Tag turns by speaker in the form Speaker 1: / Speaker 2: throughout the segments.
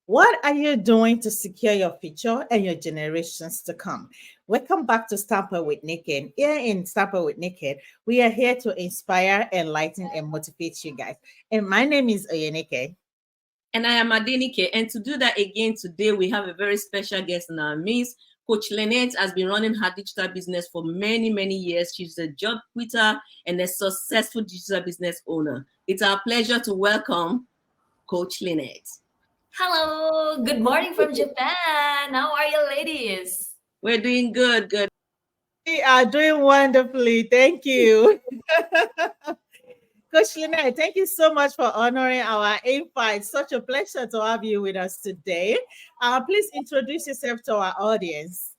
Speaker 1: What are you doing to secure your future and your generations to come? Welcome back to Stamper with Naked. Here in Stamper with Naked, we are here to inspire, enlighten, and motivate you guys. And my name is Oyenike.
Speaker 2: And I am Adenike. And to do that again today, we have a very special guest in our midst. Coach Lynette has been running her digital business for many, many years. She's a job quitter and a successful digital business owner. It's our pleasure to welcome Coach Lynette.
Speaker 3: Hello, good morning from Japan. How are you, ladies?
Speaker 2: We're doing good, good.
Speaker 1: We are doing wonderfully. Thank you. Coach Lynette, thank you so much for honoring our invite. Such a pleasure to have you with us today. Please introduce yourself to our audience.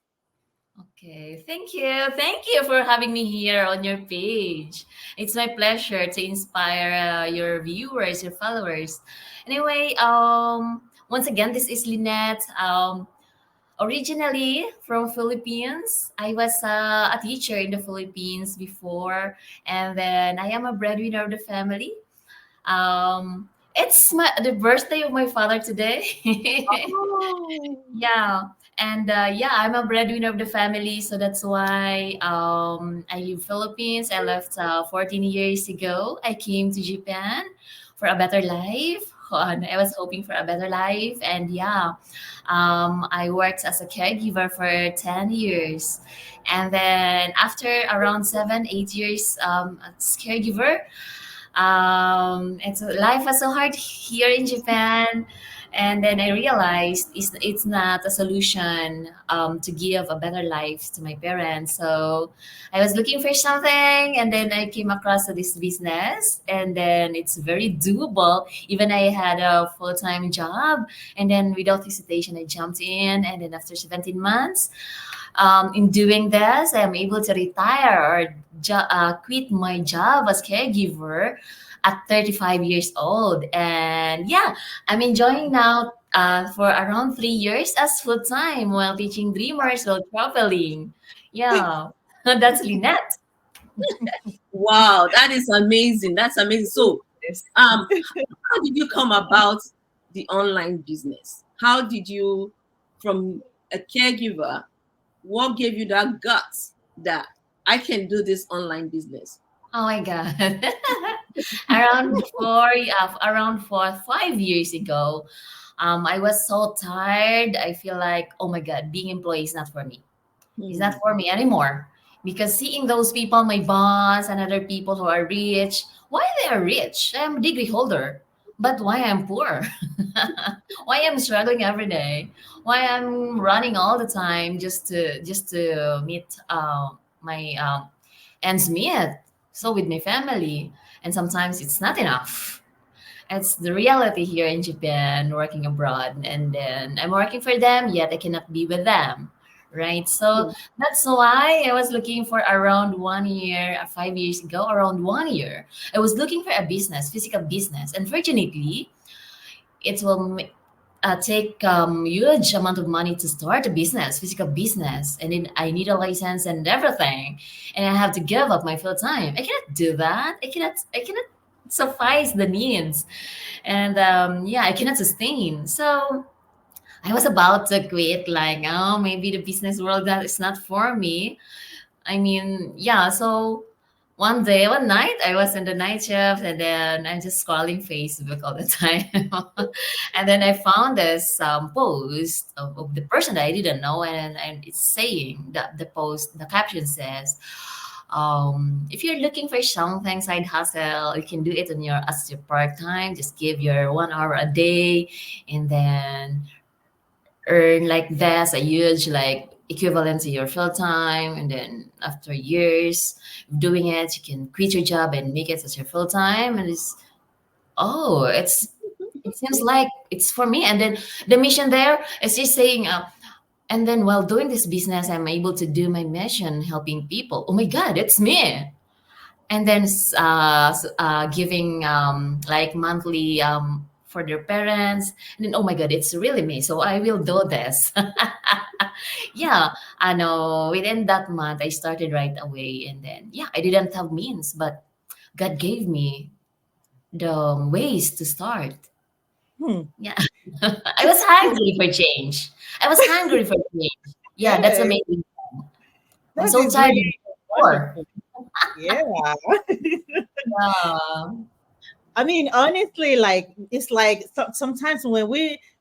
Speaker 3: Okay, thank you. Thank you for having me here on your page. It's my pleasure to inspire your viewers, your followers. Anyway, once again, this is Lynette. Originally from Philippines, I was a teacher in the Philippines before, and then I am a breadwinner of the family. It's the birthday of my father today.
Speaker 1: Oh.
Speaker 3: Yeah, and yeah, I'm a breadwinner of the family, so that's why I leave Philippines. I left 14 years ago. I came to Japan for a better life. And I was hoping for a better life, and yeah, I worked as a caregiver for 10 years, and then after around 7, 8 years as caregiver, it's life was so hard here in Japan, and then I realized it's not a solution to give a better life to my parents. So I was looking for something, and then I came across this business, and then it's very doable. Even I had a full-time job, and then without hesitation I jumped in, and then after 17 months in doing this, I'm able to retire or quit my job as caregiver at 35 years old. And yeah, I'm enjoying now for around 3 years as full time while teaching dreamers while traveling. Yeah, that's Lynette.
Speaker 2: Wow, that is amazing. That's amazing. So,
Speaker 1: Yes.
Speaker 2: how did you come about the online business? How did you, from a caregiver, what gave you that guts that I can do this online business?
Speaker 3: Oh my God. Around 5 years ago, I was so tired. I feel like, oh my God, being employee is not for me. It's not
Speaker 2: Hmm.
Speaker 3: for me anymore. Because seeing those people, my boss and other people who are rich, why they are rich? I'm a degree holder. But why I'm poor? Why I'm struggling every day? Why I'm running all the time just to meet my ends meet. So with my family, and sometimes it's not enough. It's the reality here in Japan, working abroad, and then I'm working for them, yet I cannot be with them. Right. So that's why I was looking for around 1 year, 5 years ago, around 1 year. I was looking for a business, physical business. Unfortunately, it will take huge amount of money to start a business, physical business, and then I need a license and everything, and I have to give up my full time. I cannot do that. I cannot suffice the needs, and yeah, I cannot sustain. So I was about to quit, like, oh, maybe the business world that is not for me. I mean, yeah. So one day, one night, I was in the night shift, and then I'm just scrolling Facebook all the time. And then I found this post of the person that I didn't know, and it's saying that the caption says, if you're looking for something side hustle, you can do it on your as your part time. Just give your 1 hour a day, and then earn like this a huge like equivalent to your full time, and then after years of doing it you can quit your job and make it as your full time, and it's oh it seems like it's for me. And then the mission there is just saying and then while doing this business I'm able to do my mission helping people. Oh my God, it's me. And then giving like monthly for their parents, and then oh my God, it's really me, so I will do this. Yeah, I know within that month I started right away, and then yeah, I didn't have means, but God gave me the ways to start.
Speaker 1: Hmm.
Speaker 3: Yeah. I was hungry for change. I was hungry for change. Yeah, that's
Speaker 1: Yeah,
Speaker 3: amazing. I'm
Speaker 1: that
Speaker 3: so
Speaker 1: is
Speaker 3: tired of
Speaker 1: really
Speaker 3: being poor.
Speaker 1: wonderful. Yeah.
Speaker 3: Yeah.
Speaker 1: I mean, honestly, like it's like sometimes when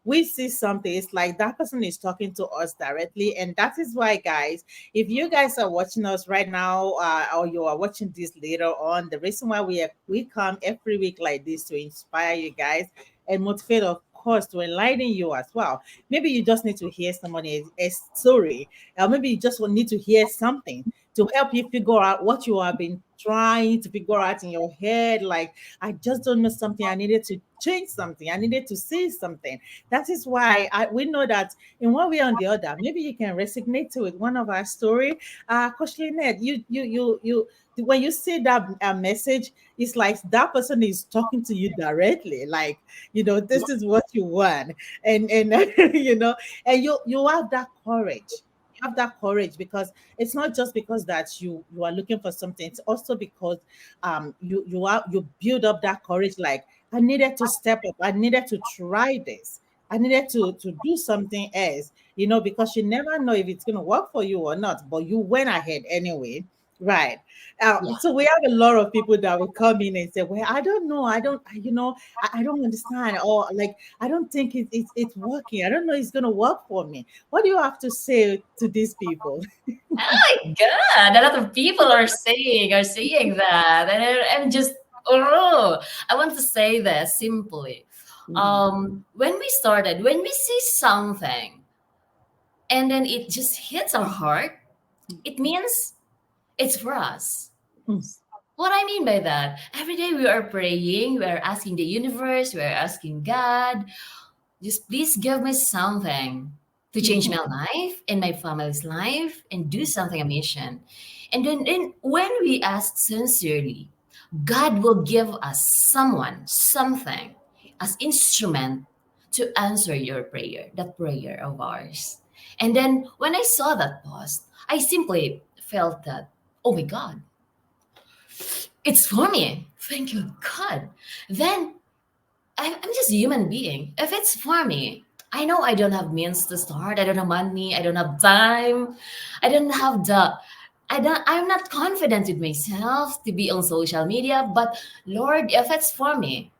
Speaker 1: we see something, it's like that person is talking to us directly, and that is why, guys, if you guys are watching us right now, or you are watching this later on, the reason why we come every week like this to inspire you guys and motivate, of course, to enlighten you as well. Maybe you just need to hear somebody's a story, or maybe you just need to hear something to help you figure out what you have been trying to figure out in your head, like I just don't know something. I needed to change something. I needed to see something. That is why we know that in one way or the other, maybe you can resonate to it. One of our story, Coach Lynette, when you see that message, it's like that person is talking to you directly. Like, this is what you want, and and you have that courage. You have that courage because it's not just because that you are looking for something. It's also because you build up that courage, like I needed to step up, I needed to try this, I needed to do something else, because you never know if it's going to work for you or not, but you went ahead anyway. Right.
Speaker 3: Yeah.
Speaker 1: So we have a lot of people that will come in and say, well, I don't know, I don't understand, or like I don't think it's working, I don't know it's going to work for me. What do you have to say to these people?
Speaker 3: Oh my God, a lot of people are saying that, and I'm just oh, I want to say this simply.
Speaker 2: Mhm.
Speaker 3: When we see something and then it just hits our heart, it means it's for us.
Speaker 1: Mm,
Speaker 3: What I mean by that, every day we are praying, we are asking the universe, we are asking God, just please give me something to change
Speaker 1: mhm,
Speaker 3: my life and my family's life and do something a mission. And then when we ask sincerely, God will give us someone, something as instrument to answer your prayer, that prayer of ours. And then when I saw that post, I simply felt that, oh my God, it's for me. Thank you, God. Then I'm just a human being. If it's for me, I know I don't have means to start. I don't have money. I don't have time. I don't have the. I'm not confident with myself to be on social media. But Lord, if it's for me,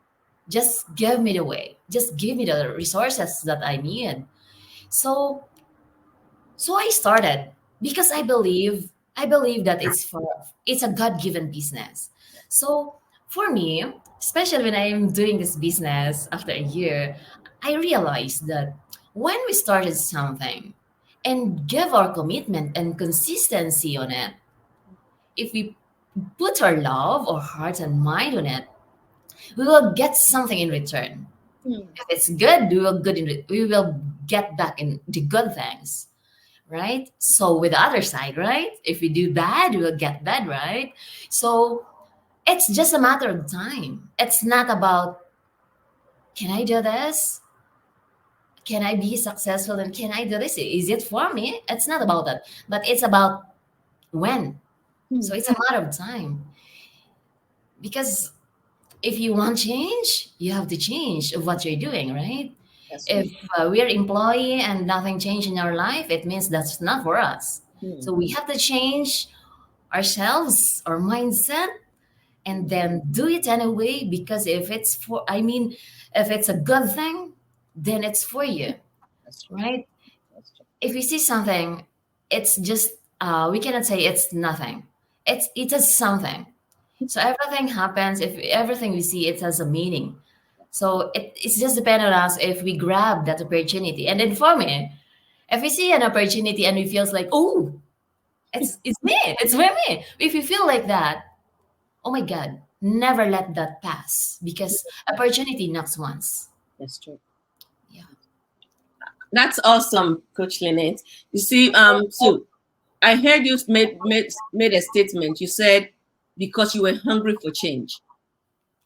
Speaker 3: just give me the way. Just give me the resources that I need. So so I started because I believe that it's a God-given business. So for me, especially when I am doing this business after a year, I realized that when we started something and give our commitment and consistency on it, if we put our love or heart and mind on it, we will get something in return.
Speaker 1: mm,
Speaker 3: If it's good, we will get back in the good things, right? So with the other side, right? If we do bad, we'll get bad, right? So it's just a matter of time. It's not about can I do this? Can I be successful and can I do this? Is it for me? It's not about that, but it's about when. So
Speaker 1: mm.
Speaker 3: it's a matter of time because if you want change, you have to change of what you're doing, right?
Speaker 2: That's
Speaker 3: If
Speaker 2: true.
Speaker 3: we're employee and nothing changed in our life, it means that's not for us. So
Speaker 2: Mhm.
Speaker 3: we have to change ourselves, our mindset, and then do it anyway. Because if it's a good thing, then it's for you,
Speaker 2: That's true.
Speaker 3: right?
Speaker 2: That's true.
Speaker 3: If we see something, it's just we cannot say it's nothing. It is something. So everything happens. If everything we see, it has a meaning. So it's just depend on us if we grab that opportunity. And then for me, if we see an opportunity and we feels like, oh, it's me, it's for me. If you feel like that, oh my God, never let that pass because opportunity knocks once.
Speaker 2: That's true.
Speaker 3: Yeah.
Speaker 2: That's awesome, Coach Lynette. You see, so I heard you made a statement. You said because you were hungry for change.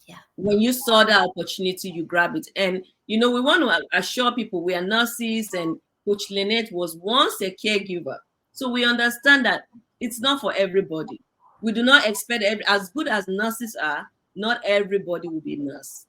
Speaker 3: Yeah.
Speaker 2: When you saw that opportunity, you grab it. And we want to assure people we are nurses, and Coach Lynette was once a caregiver. So we understand that it's not for everybody. We do not expect as good as nurses are, not everybody will be a nurse.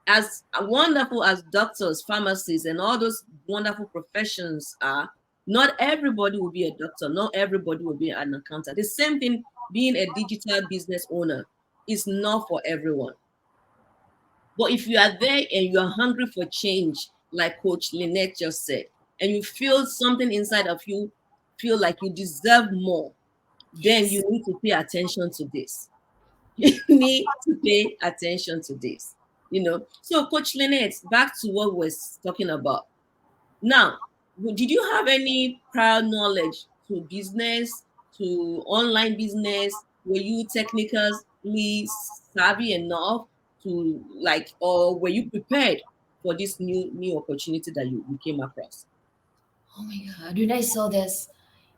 Speaker 2: as wonderful as doctors, pharmacists, and all those wonderful professions are, not everybody will be a doctor, not everybody will be an accountant. The same thing, being a digital business owner is not for everyone. But if you are there and you are hungry for change, like Coach Lynette just said, and you feel something inside of you, feel like you deserve more, then you
Speaker 3: Yes.
Speaker 2: need to pay attention to this. You need to pay attention to this. So Coach Lynette, back to what we're talking about. Now, did you have any prior knowledge to business, to online business? Were you technically savvy enough to like, or were you prepared for this new opportunity that you came across?
Speaker 3: Oh my God, when I saw this,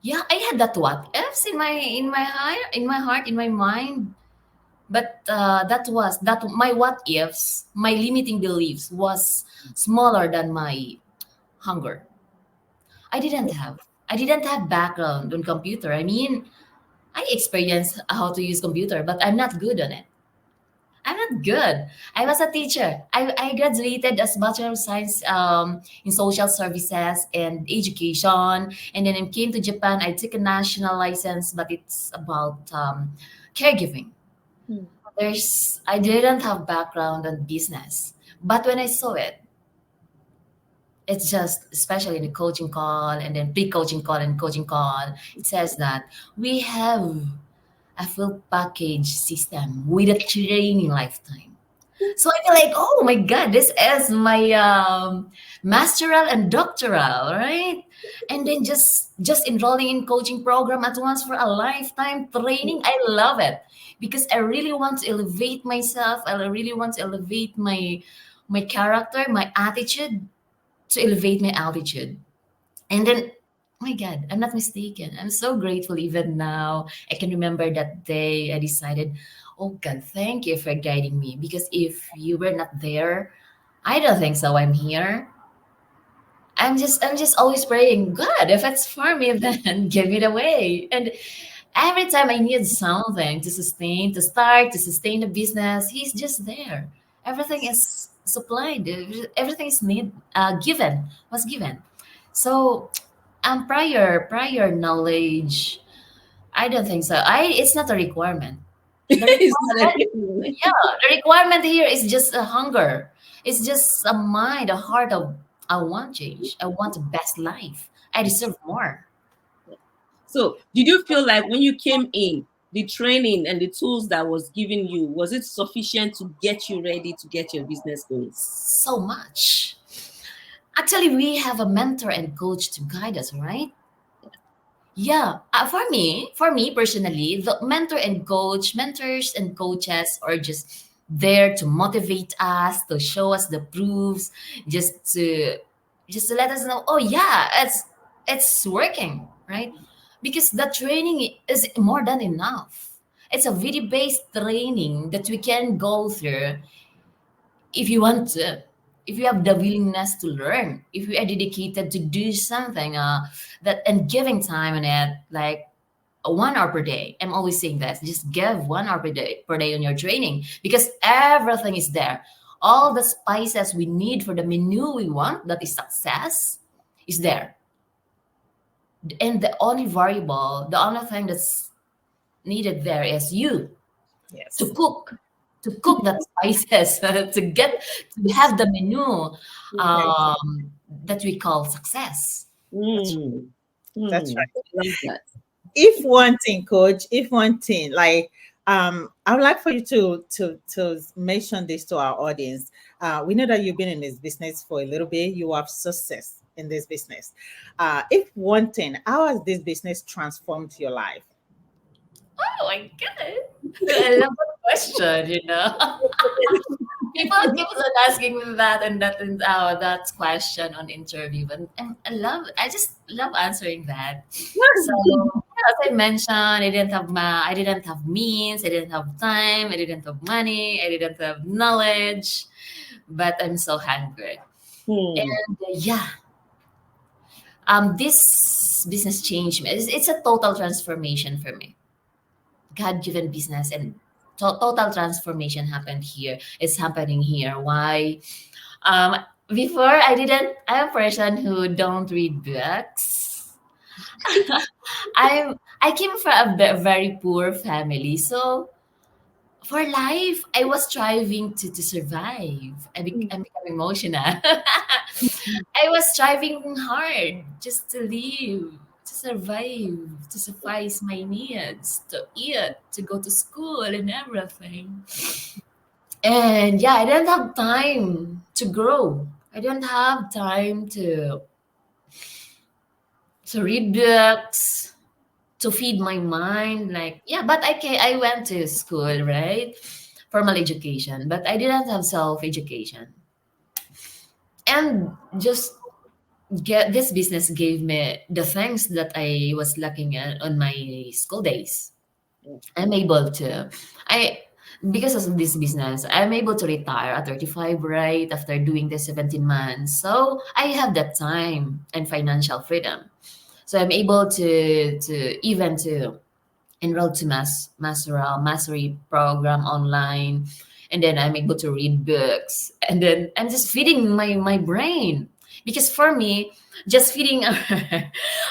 Speaker 3: yeah, I had that what ifs in my mind. But that my what ifs, my limiting beliefs was smaller than my hunger. I didn't have background on computer. I mean, I experienced how to use computer, but I'm not good on it. I'm not good. I was a teacher. I graduated as Bachelor of Science in Social Services and Education. And then I came to Japan. I took a national license, but it's about caregiving.
Speaker 2: Hmm.
Speaker 3: I didn't have background on business. But when I saw it, it's just, especially in the coaching call and then pre-coaching call and coaching call, it says that we have a full package system with a training lifetime. So I feel like, oh my God, this is my masteral and doctoral, right? And then just enrolling in coaching program at once for a lifetime training. I love it because I really want to elevate myself. I really want to elevate my character, my attitude, to elevate my altitude. And then, oh my God, I'm not mistaken. I'm so grateful even now. I can remember that day I decided, oh God, thank you for guiding me. Because if you were not there, I don't think so. I'm here. I'm just always praying, God, if it's for me, then give it away. And every time I need something to sustain, to start, to sustain the business, He's just there. Everything is supplied. Everything is given, was given. So prior knowledge, I don't think so. It's not a requirement. The
Speaker 2: It's not
Speaker 3: requirement,
Speaker 2: everyone.
Speaker 3: yeah, the requirement here is just a hunger. It's just a mind, a heart of I want change. I want the best life. I deserve more.
Speaker 2: So, did you feel like when you came in, the training and the tools that was given you, was it sufficient to get you ready to get your business going?
Speaker 3: So much. Actually, we have a mentor and coach to guide us, right? Yeah, for me personally, the mentors and coaches are just there to motivate us, to show us the proofs, just to just to let us know, oh yeah, it's working, right? Because the training is more than enough. It's a video-based training that we can go through if you want to, if you have the willingness to learn, if you are dedicated to do something that and giving time on it, like 1 hour per day. I'm always saying that, just give 1 hour per day on your training, because everything is there. All the spices we need for the menu we want, that is success, is there. And the only variable, the only thing that's needed there is you to
Speaker 1: Yes.
Speaker 3: cook, to cook that spices, to have the menu
Speaker 1: Okay.
Speaker 3: that we call success.
Speaker 1: That's
Speaker 2: Mm.
Speaker 1: that's
Speaker 2: Mm.
Speaker 1: right.
Speaker 2: Love that.
Speaker 1: If one thing, coach, if one thing, like I would like for you to mention this to our audience. We know that you've been in this business for a little bit, you have success in this business. If one thing, how has this business transformed your life?
Speaker 3: Oh my god, I love that question. People keep on asking me that that question on interview, and I just love answering that. So yeah, as I mentioned, I didn't have means, I didn't have time, I didn't have money, I didn't have knowledge, but I'm so hungry.
Speaker 2: Hmm.
Speaker 3: And yeah, this business changed me. It's a total transformation for me. God given business, and total transformation happened here. It's happening here. Why? Um, Before I'm a person who don't read books. I came from a very poor family, so for life, I was striving to survive. I'm becoming emotional. I was striving hard just to live, to survive, to suffice my needs, to eat, to go to school and everything. And yeah, I didn't have time to grow. I don't have time to read books, to feed my mind. Like, yeah, but I went to school, right? Formal education, but I didn't have self education. And just get this business gave me the things that I was lacking on my school days. I'm able to, I because of this business, I'm able to retire at 35, right, after doing this 17 months. So I have that time and financial freedom. So I'm able to even to enroll to mastery program online, and then I'm able to read books, and then I'm just feeding my brain, because for me, just feeding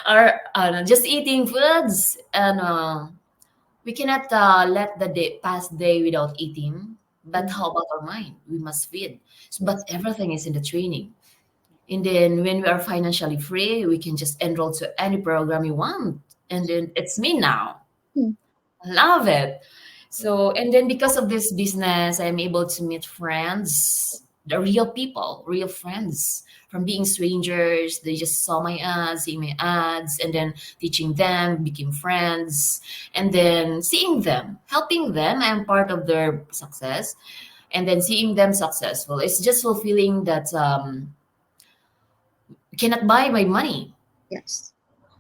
Speaker 3: our just eating foods, and we cannot let the day past day without eating. But how about our mind? We must feed. But everything is in the training. And then when we are financially free, we can just enroll to any program we want. And then it's me now. Love it. So, and then because of this business, I'm able to meet friends, the real people, real friends. From being strangers, they just saw my ads, seeing my ads, and then teaching them, became friends, and then seeing them, helping them. I'm part of their success, and then seeing them successful. It's just fulfilling that cannot buy my money.
Speaker 2: Yes.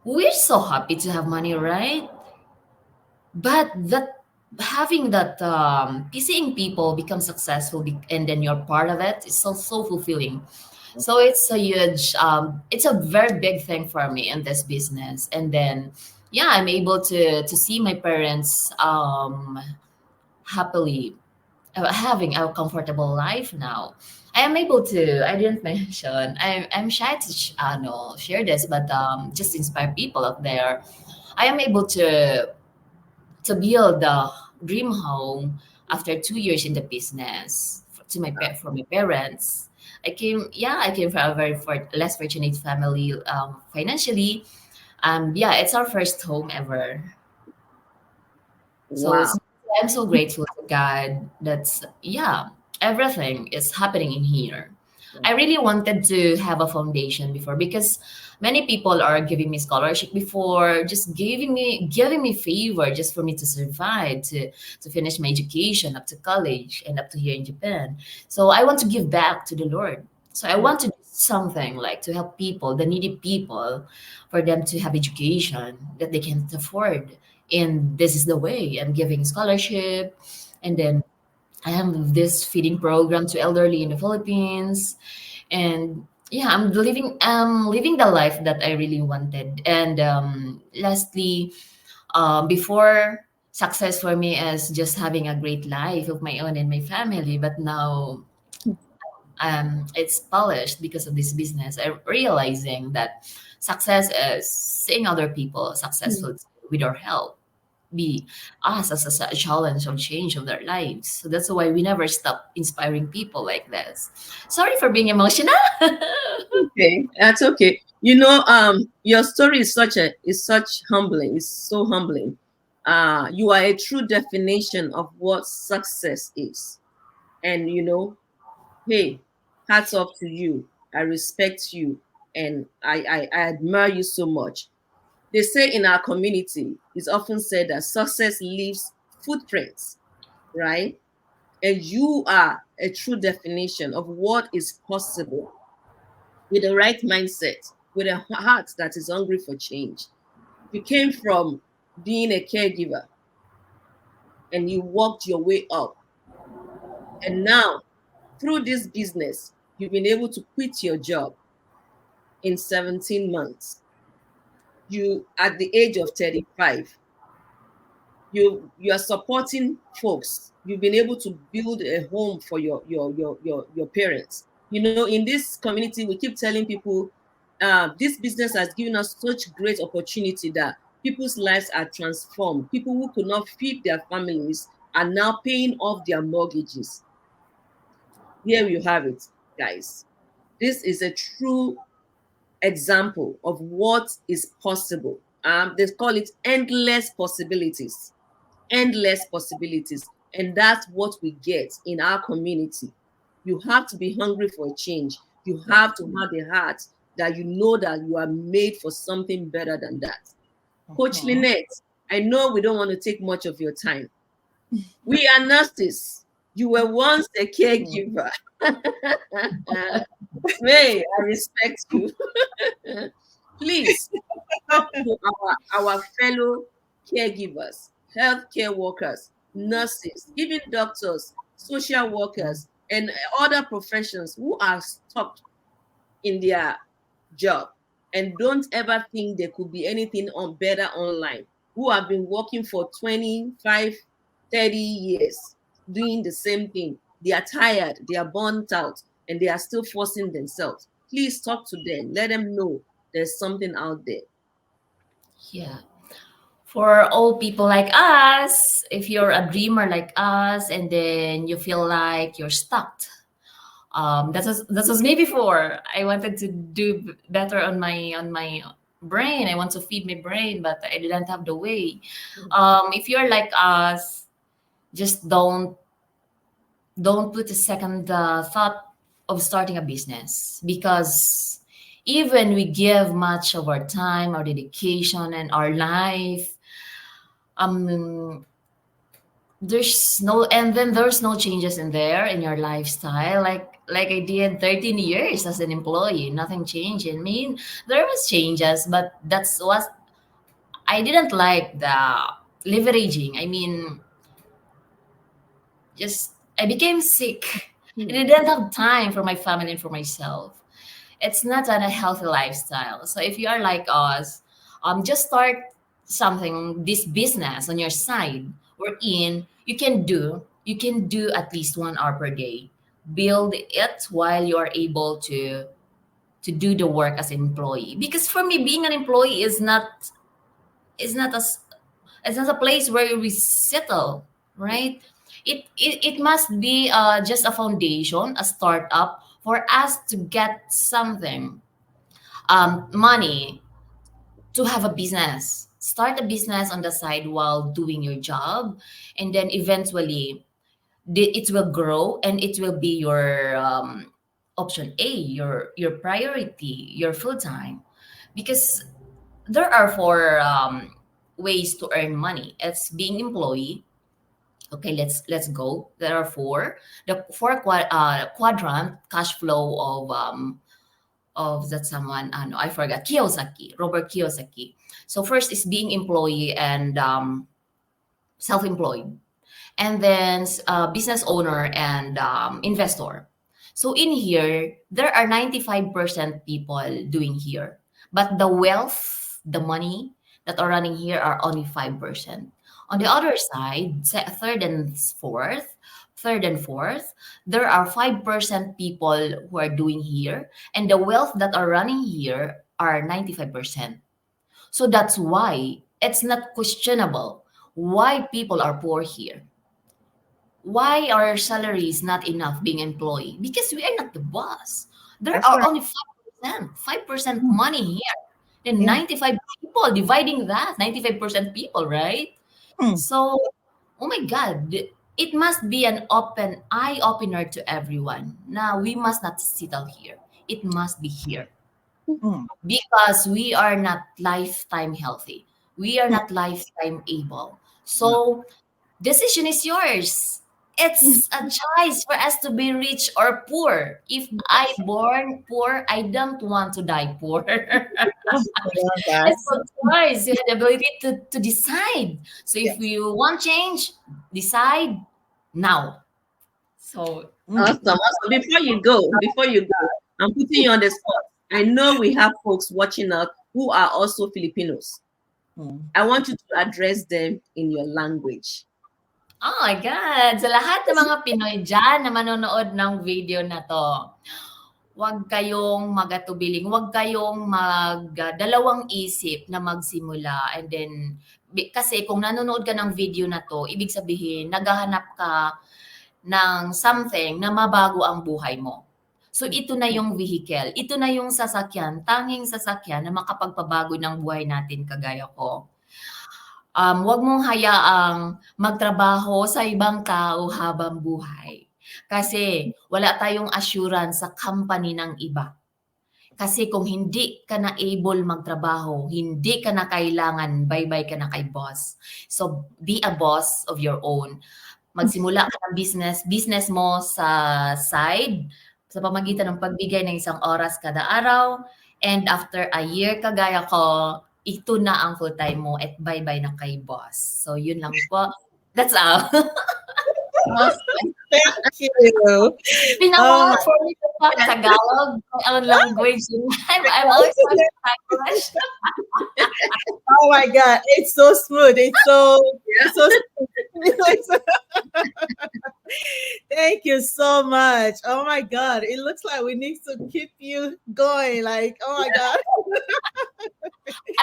Speaker 3: We're so happy to have money, right? But that having that seeing people become successful and then you're part of it is so fulfilling. So it's a huge it's a very big thing for me in this business. And then yeah, I'm able to see my parents happily having a comfortable life now. I am able to. I didn't mention. I'm shy to no, share this, but just inspire people out there. I am able to build a dream home after 2 years in the business to for my parents. I came from a very less fortunate family financially. Yeah, it's our first home ever. So
Speaker 2: Wow.
Speaker 3: I'm so grateful to God that's, yeah, everything is happening in here. I really wanted to have a foundation before, because many people are giving me scholarship before, just giving me favor just for me to survive, to finish my education up to college and up to here in Japan. So I want to give back to the Lord. So I want to do something like to help people, the needy people, for them to have education that they can't afford. And this is the way I'm giving scholarship. And then I have this feeding program to elderly in the Philippines. And yeah, I'm living the life that I really wanted. And lastly, before, success for me is just having a great life of my own and my family. But now it's polished because of this business. I'm realizing that success is seeing other people successful with our help, be us as a challenge of change of their lives. So that's why we never stop inspiring people like this. Sorry for being emotional.
Speaker 2: Okay, that's okay. Your story is such humbling. It's so humbling. You are a true definition of what success is. And hey, hats off to you. I respect you, and I admire you so much. They say in our community, it's often said that success leaves footprints, right? And you are a true definition of what is possible with the right mindset, with a heart that is hungry for change. You came from being a caregiver and you worked your way up. And now, through this business, you've been able to quit your job in 17 months. You, at the age of 35, you are supporting folks. You've been able to build a home for your parents. In this community, we keep telling people this business has given us such great opportunity that people's lives are transformed. People who could not feed their families are now paying off their mortgages. Here you have it, guys. This is a true example of what is possible. They call it endless possibilities. Endless possibilities. And that's what we get in our community. You have to be hungry for a change. You have to have a heart that you know that you are made for something better than that. Coach Lynette, I know we don't want to take much of your time. We are nurses. You were once a caregiver. May I respect you. Please talk to our fellow caregivers, healthcare workers, nurses, even doctors, social workers, and other professions who are stuck in their job and don't ever think there could be anything better online, who have been working for 25, 30 years doing the same thing. They are tired, they are burnt out, and they are still forcing themselves. Please talk to them. Let them know there's something out there.
Speaker 3: Yeah. For all people like us, if you're a dreamer like us and then you feel like you're stuck, that was me before. I wanted to do better on my brain. I want to feed my brain, but I didn't have the way. If you're like us, just don't put a second thought of starting a business, because even we give much of our time, our dedication, and our life, um there's no changes in there in your lifestyle, like I did 13 years as an employee, nothing changed in me. There was changes, but that's what I didn't like, the leveraging. I mean, just I became sick. I didn't have time for my family and for myself. It's not a healthy lifestyle. So if you are like us, just start something, this business on your side, wherein you can do at least 1 hour per day. Build it while you are able to do the work as an employee. Because for me, being an employee is not a place where we settle, right? It must be just a foundation, a startup for us to get something, money, to have a business. Start a business on the side while doing your job, and then eventually it will grow and it will be your option A, your priority, your full time. Because there are four ways to earn money. It's being employee. Okay, let's go. There are four. The four quadrant cash flow of that someone. No, I forgot. Kiyosaki, Robert Kiyosaki. So first is being employee and self-employed, and then business owner and investor. So in here, there are 95% people doing here, but the wealth, the money that are running here are only 5%. On the other side, third and fourth, there are 5% people who are doing here, and the wealth that are running here are 95%. So that's why it's not questionable why people are poor here. Why our salary is not enough being employee? Because we are not the boss. There
Speaker 1: That's
Speaker 3: are
Speaker 1: right.
Speaker 3: only 5% money here. Then
Speaker 1: Yeah.
Speaker 3: 95 people dividing that, 95% people, right?
Speaker 1: Hmm.
Speaker 3: So, oh my God, it must be an open eye opener to everyone. Now we must not settle here. It must be here,
Speaker 1: Hmm.
Speaker 3: because we are not lifetime healthy. We are not lifetime able.
Speaker 1: No.
Speaker 3: So decision is yours. It's a choice for us to be rich or poor. If I born poor, I don't want to die poor.
Speaker 1: Yeah,
Speaker 3: It's
Speaker 1: guys.
Speaker 3: a choice. You have the ability to decide. So if
Speaker 1: Yes.
Speaker 3: you want change, decide now. So
Speaker 1: Hmm.
Speaker 2: Awesome, awesome. Before you go, I'm putting you on the spot. I know we have folks watching us who are also Filipinos.
Speaker 1: Mm.
Speaker 2: I want you to address them in your language.
Speaker 3: Oh my God! Sa lahat ng mga Pinoy dyan na manonood ng video na 'to, huwag kayong mag-atubiling, huwag kayong dalawang isip na magsimula and then kasi kung nanonood ka ng video na 'to, ibig sabihin naghahanap ka ng something na mabago ang buhay mo. So ito na yung vehicle, ito na yung sasakyan, tanging sasakyan na makapagpabago ng buhay natin kagaya ko. Wag mong hayaang magtrabaho sa ibang tao habang buhay. Kasi wala tayong assurance sa company ng iba. Kasi kung hindi ka na able magtrabaho, hindi ka na kailangan, bye-bye ka na kay boss. So be a boss of your own. Magsimula ka ng business mo sa side, sa pamagitan ng pagbigay ng isang oras kada araw. And after a year, kagaya ko, ito na ang full-time mo at bye-bye na kay boss. So, yun lang po. That's all.
Speaker 2: Awesome.
Speaker 1: Thank you.
Speaker 3: Pinamahal
Speaker 1: Oh,
Speaker 3: for me to talk Tagalog, my own language. I'm always talking English.
Speaker 1: oh my God, it's so smooth. It's so smooth. Thank you so much. Oh my God, it looks like we need to keep you going. Like, oh my God.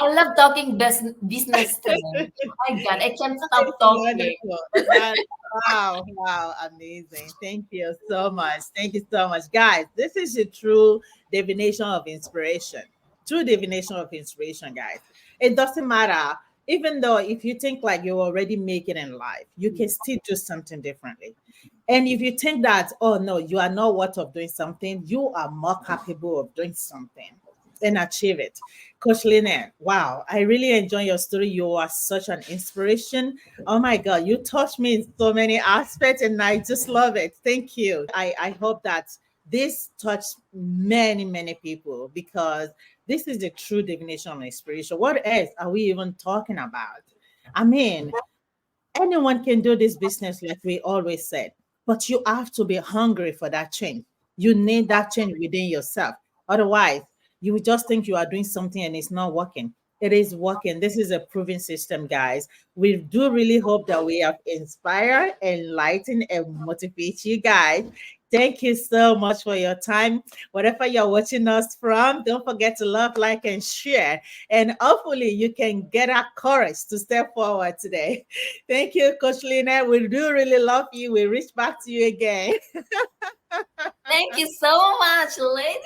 Speaker 3: I love talking business to them. My God, I can't stop
Speaker 1: It's
Speaker 3: talking.
Speaker 1: wonderful. Wow, wow, amazing. Thank you so much. Thank you so much. Guys, this is a true definition of inspiration. True definition of inspiration, guys. It doesn't matter. Even though if you think like you already make it in life, you can still do something differently. And if you think that, oh no, you are not worth of doing something, you are more capable of doing something and achieve it. Coach Lynette, wow, I really enjoy your story. You are such an inspiration. Oh my God, you touched me in so many aspects and I just love it. Thank you. I hope that this touched many, many people because this is the true definition of inspiration. What else are we even talking about? I mean, anyone can do this business, like we always said, but you have to be hungry for that change. You need that change within yourself. Otherwise, you will just think you are doing something and it's not working. It is working. This is a proven system, guys. We do really hope that we have inspired, enlightened, and motivate you guys. Thank you so much for your time. Whatever you're watching us from, don't forget to love, like, and share. And hopefully, you can get that courage to step forward today. Thank you, Coach Lina. We do really love you. We reach back to you again.
Speaker 3: Thank you so much, ladies.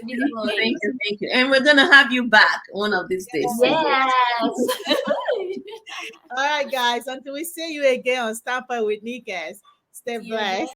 Speaker 3: Beautiful
Speaker 2: Thank
Speaker 3: ladies.
Speaker 2: you, thank you. And we're gonna have you back one of these days.
Speaker 3: Yes.
Speaker 1: All right, guys. Until we see you again on Stamper with Nikes, stay
Speaker 3: See you
Speaker 1: blessed.
Speaker 3: again.